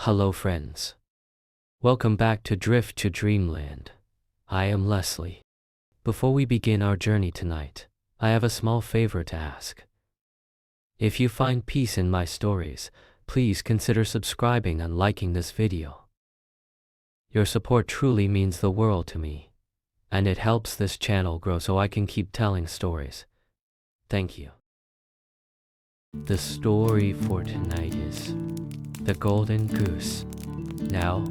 Hello friends. Welcome back to Drift to Dreamland. I am Leslie. Before we begin our journey tonight, I have a small favor to ask. If you find peace in my stories, please consider subscribing and liking this video. Your support truly means the world to me, and it helps this channel grow so I can keep telling stories. Thank you. The story for tonight is The Golden Goose. Now,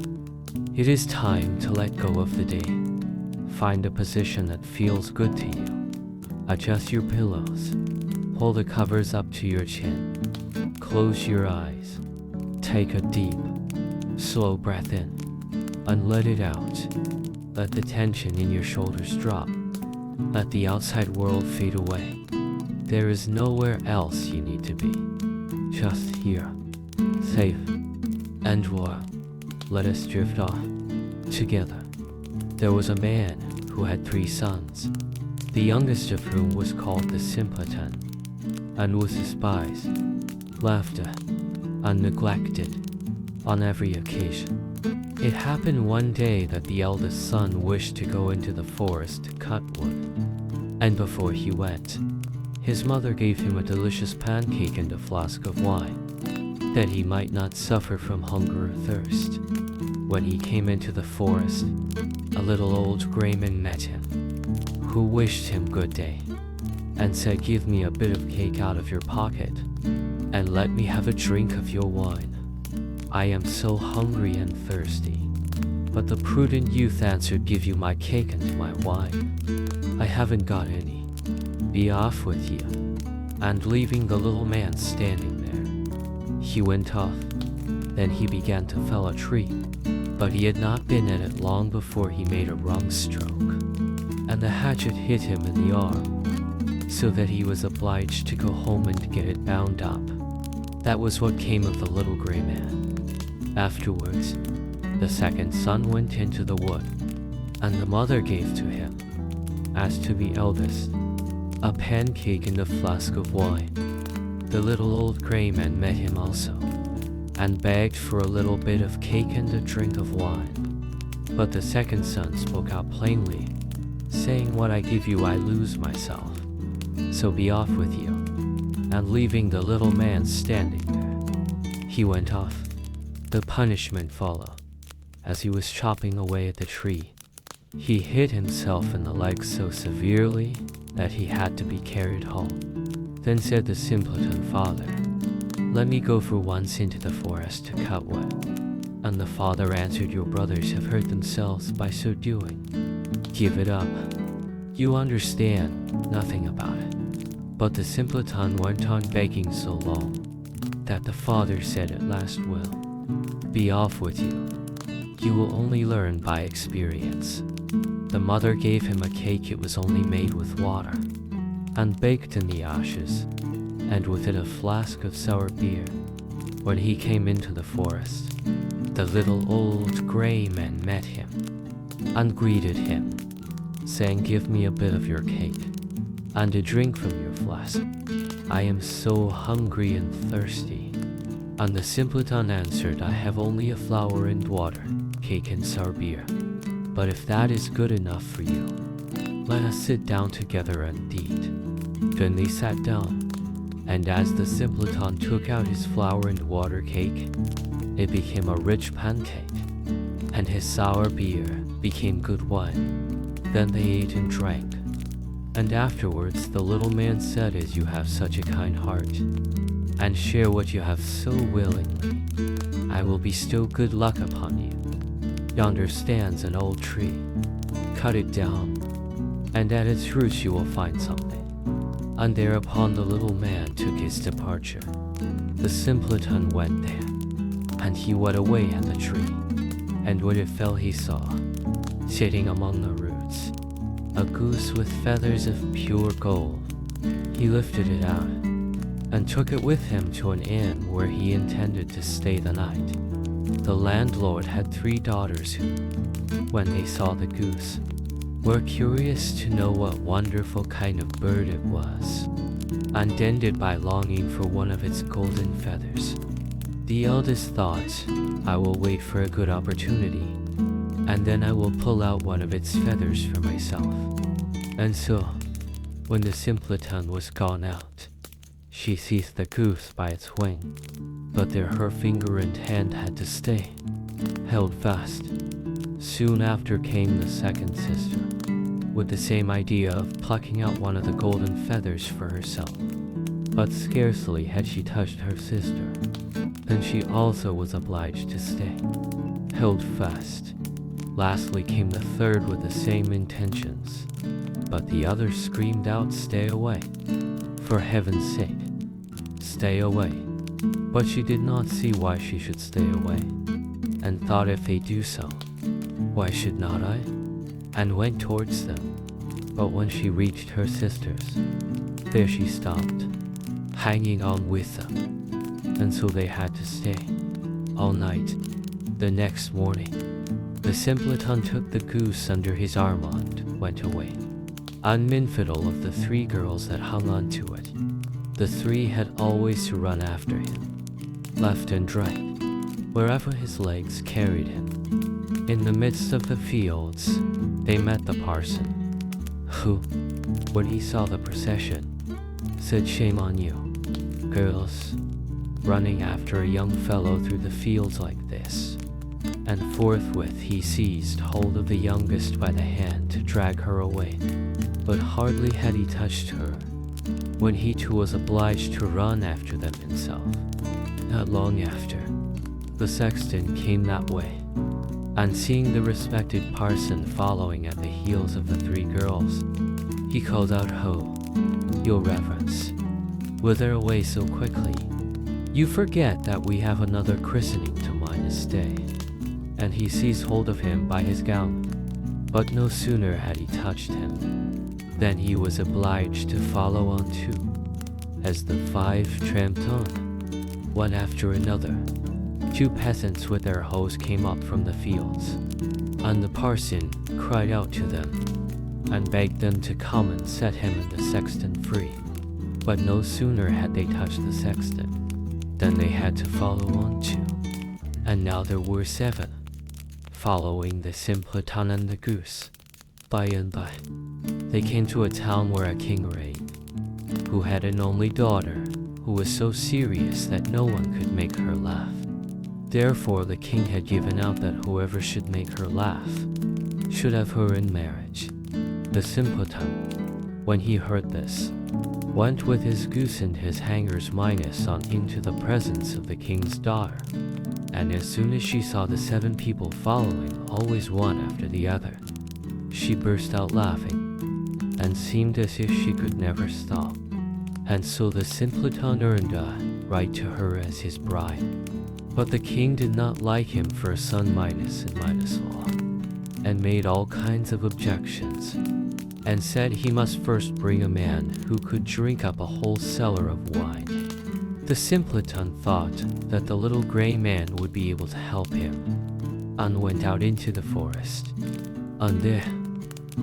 it is time to let go of the day. Find a position that feels good to you. Adjust your pillows. Pull the covers up to your chin. Close your eyes. Take a deep, slow breath in and let it out. Let the tension in your shoulders drop. Let the outside world fade away. There is nowhere else you need to be. Just here, safe and warm. Let us drift off together. There was a man who had 3 sons, the youngest of whom was called the simpleton, and was despised, laughed at, and neglected on every occasion. It happened one day that the eldest son wished to go into the forest to cut wood, and before he went, his mother gave him a delicious pancake and a flask of wine, that he might not suffer from hunger or thirst. When he came into the forest, a little old Grimm met him, who wished him good day, and said, "Give me a bit of cake out of your pocket, and let me have a drink of your wine. I am so hungry and thirsty." But the prudent youth answered, "Give you my cake and my wine. I haven't got any. Be off with you." And leaving the little man standing there, he went off. Then he began to fell a tree, but he had not been at it long before he made a wrong stroke, and the hatchet hit him in the arm, so that he was obliged to go home and get it bound up. That was what came of the little gray man. Afterwards, the second son went into the wood, and the mother gave to him, as to the eldest, a pancake and a flask of wine. The little old gray man met him also, and begged for a little bit of cake and a drink of wine. But the second son spoke out plainly, saying, "What I give you I lose myself, so be off with you." And leaving the little man standing there, he went off. The punishment followed. As he was chopping away at the tree, he hit himself in the leg so severely that he had to be carried home. Then said the simpleton father, "Let me go for once into the forest to cut wood." And the father answered, "Your brothers have hurt themselves by so doing. Give it up. You understand nothing about it." But the simpleton went on begging so long that the father said at last, "Well, be off with you. You will only learn by experience." The mother gave him a cake. It was only made with water, and baked in the ashes, and with it a flask of sour beer. When he came into the forest, the little old gray man met him, and greeted him, saying, "Give me a bit of your cake, and a drink from your flask. I am so hungry and thirsty." And the simpleton answered, "I have only a flour and water, cake and sour beer. But if that is good enough for you, let us sit down together and eat." Then they sat down, and as the simpleton took out his flour and water cake, it became a rich pancake, and his sour beer became good wine. Then they ate and drank, and afterwards the little man said, "As you have such a kind heart, and share what you have so willingly, I will bestow good luck upon you. Yonder stands an old tree. Cut it down, and at its roots you will find something." And thereupon the little man took his departure. The simpleton went there, and he went away at the tree, and when it fell he saw, sitting among the roots, a goose with feathers of pure gold. He lifted it out, and took it with him to an inn where he intended to stay the night. The landlord had 3 daughters who, when they saw the goose, were curious to know what wonderful kind of bird it was, and ended by longing for one of its golden feathers. The eldest thought, I will wait for a good opportunity, and then I will pull out one of its feathers for myself. And so, when the simpleton was gone out, she seized the goose by its wing, but there her finger and hand had to stay, held fast. Soon after came the second sister, with the same idea of plucking out one of the golden feathers for herself. But scarcely had she touched her sister, than she also was obliged to stay, held fast. Lastly came the third with the same intentions, but the other screamed out, "Stay away! For heaven's sake, stay away!" But she did not see why she should stay away, and thought, if they do so, why should not I? And went towards them. But when she reached her sisters, there she stopped, hanging on with them, and so they had to stay all night. The next morning, the simpleton took the goose under his arm and went away, unmindful of the three girls that hung on to it. The three had always to run after him, left and right, wherever his legs carried him. In the midst of the fields, they met the parson, who, when he saw the procession, said, "Shame on you, girls, running after a young fellow through the fields like this." And forthwith he seized hold of the youngest by the hand to drag her away. But hardly had he touched her, when he too was obliged to run after them himself. Not long after, the sexton came that way, and seeing the respected parson following at the heels of the three girls, he called out, "Ho, your reverence, whither away so quickly? You forget that we have another christening to Midas Day." And he seized hold of him by his gown, but no sooner had he touched him, than he was obliged to follow on too, as the five tramped on, one after another. Two peasants with their hoes came up from the fields, and the parson cried out to them, and begged them to come and set him and the sexton free. But no sooner had they touched the sexton, than they had to follow on too. And now there were 7, following the simpleton and the goose. By and by, they came to a town where a king reigned, who had an only daughter, who was so serious that no one could make her laugh. Therefore the king had given out that whoever should make her laugh should have her in marriage. The simpleton, when he heard this, went with his goose and his hangers Midas on into the presence of the king's daughter. And as soon as she saw the 7 people following, always one after the other, she burst out laughing, and seemed as if she could never stop. And so the simpleton earned a right to her as his bride. But the king did not like him for a son Midas in Midas law, and made all kinds of objections, and said he must first bring a man who could drink up a whole cellar of wine. The simpleton thought that the little gray man would be able to help him, and went out into the forest. And there,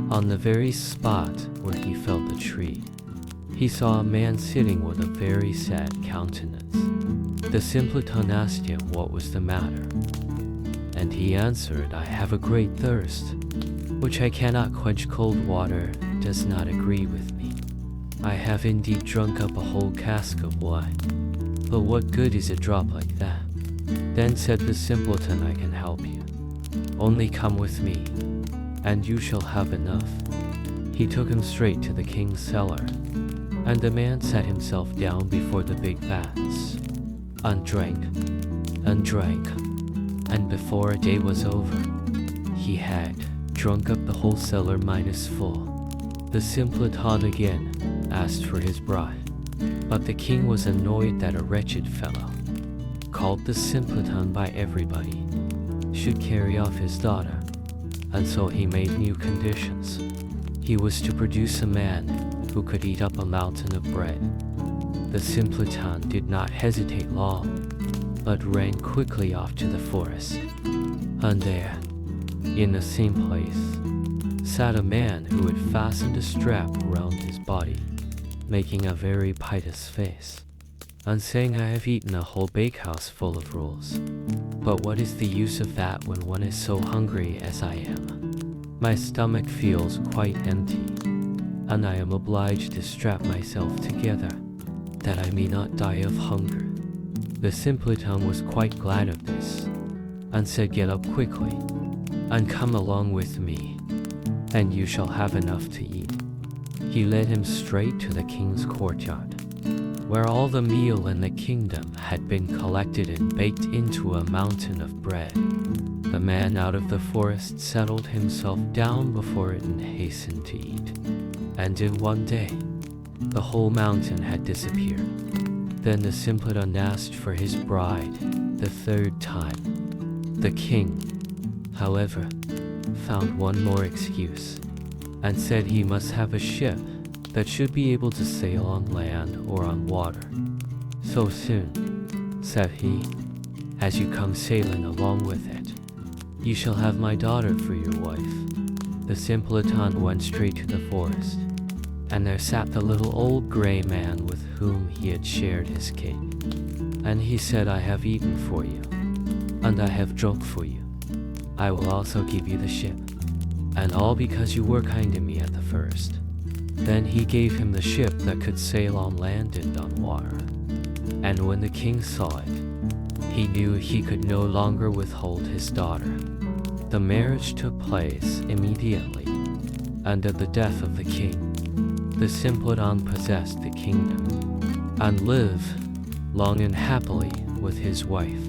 on the very spot where he felled the tree, he saw a man sitting with a very sad countenance. The simpleton asked him what was the matter, and he answered, "I have a great thirst, which I cannot quench. Cold water does not agree with me. I have indeed drunk up a whole cask of wine, but what good is a drop like that?" Then said the simpleton, "I can help you. Only come with me, and you shall have enough." He took him straight to the king's cellar, and the man sat himself down before the big vats, and drank, and before a day was over, he had drunk up the whole cellar Midas full. The simpleton again asked for his bride, but the king was annoyed that a wretched fellow, called the simpleton by everybody, should carry off his daughter, and so he made new conditions. He was to produce a man who could eat up a mountain of bread. The simpleton did not hesitate long, but ran quickly off to the forest. And there, in the same place, sat a man who had fastened a strap around his body, making a very piteous face. and saying I have eaten a whole bakehouse full of rolls. But what is the use of that when one is so hungry as I am? My stomach feels quite empty, and I am obliged to strap myself together, that I may not die of hunger. The simpleton was quite glad of this, and said, Get up quickly, and come along with me, and you shall have enough to eat. He led him straight to the king's courtyard, where all the meal in the kingdom had been collected and baked into a mountain of bread. The man out of the forest settled himself down before it and hastened to eat. And in one day, the whole mountain had disappeared. Then the simpleton asked for his bride the third time. The king, however, found one more excuse, and said he must have a ship that should be able to sail on land or on water. So soon, said he, as you come sailing along with it, you shall have my daughter for your wife. The simpleton went straight to the forest, and there sat the little old gray man with whom he had shared his cake. And he said, I have eaten for you, and I have drunk for you. I will also give you the ship, and all because you were kind to me at the first. Then he gave him the ship that could sail on land and on water. And when the king saw it, he knew he could no longer withhold his daughter. The marriage took place immediately, and at the death of the king, the simpleton possessed the kingdom, and lived long and happily with his wife.